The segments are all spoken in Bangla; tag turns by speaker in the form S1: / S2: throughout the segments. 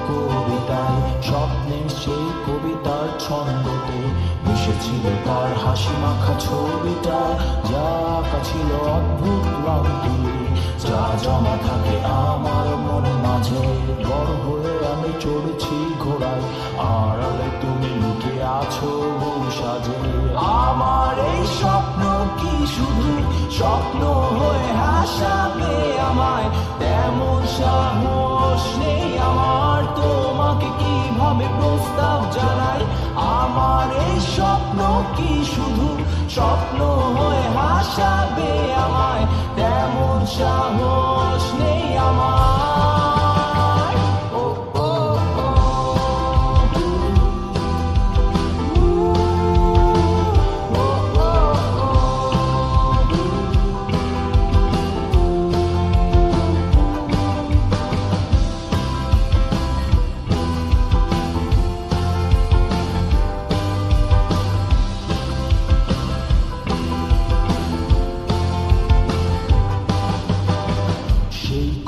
S1: কবিতায়, স্বপ্নের সেই কবিতার ছন্দতে মিশেছিল তার হাসি মাখা ছবিটা। যা আঁকা ছিল অদ্ভুত রং তুলি, যা জমা থাকে আমার মন মাঝে। বড় হয়ে আমি চড়েছি ঘোড়ায়, আড়ালে তুমি লুকে আছো বউ সাজে। আমার এই স্বপ্ন কি শুধু স্বপ্ন হয়ে হাসাবে আমায়, তেমন সাহস নেই আমার তোমাকে কিভাবে প্রস্তাব জানাই। আমার এই স্বপ্ন কি শুধু স্বপ্ন হয়ে হাসাবে আমায়, তেমন সাহস নেই আমার। ও ও ও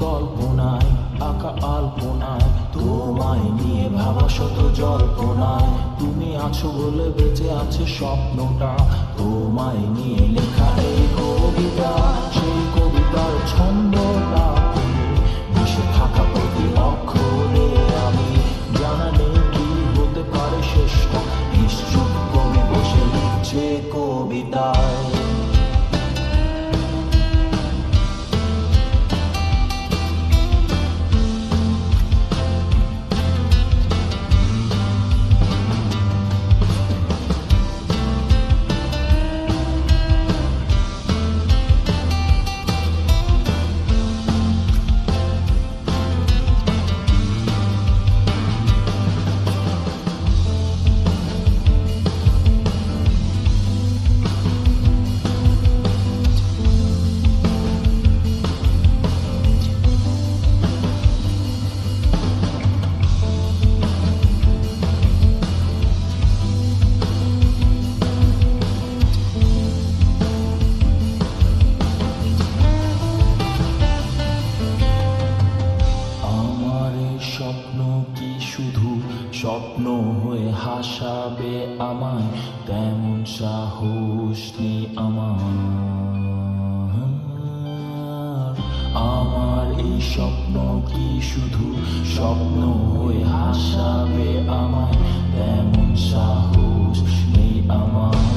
S1: কল্পনায় আঁকা আলপনায়, তোমায় নিয়ে ভাবা শত জল্পনায়। তুমি আছো বলে বেঁচে আছে স্বপ্নটা, তোমায় নিয়ে লেখা এই কবিতা। সেই কবিতার ছন্দটা তুমি মিশে থাকা প্রতি অক্ষরে আমি। জানা নেই কি হতে পারে শেষটা, নিশ্চুপ কবি বসে লিখছে কবিতায়। স্বপ্ন কি শুধু স্বপ্ন হয়ে হাসাবে আমায়, তেমন সাহস নেই আমার। আমার এই স্বপ্ন কি শুধু স্বপ্ন হয়ে হাসাবে আমায়, তেমন সাহস নেই আমার।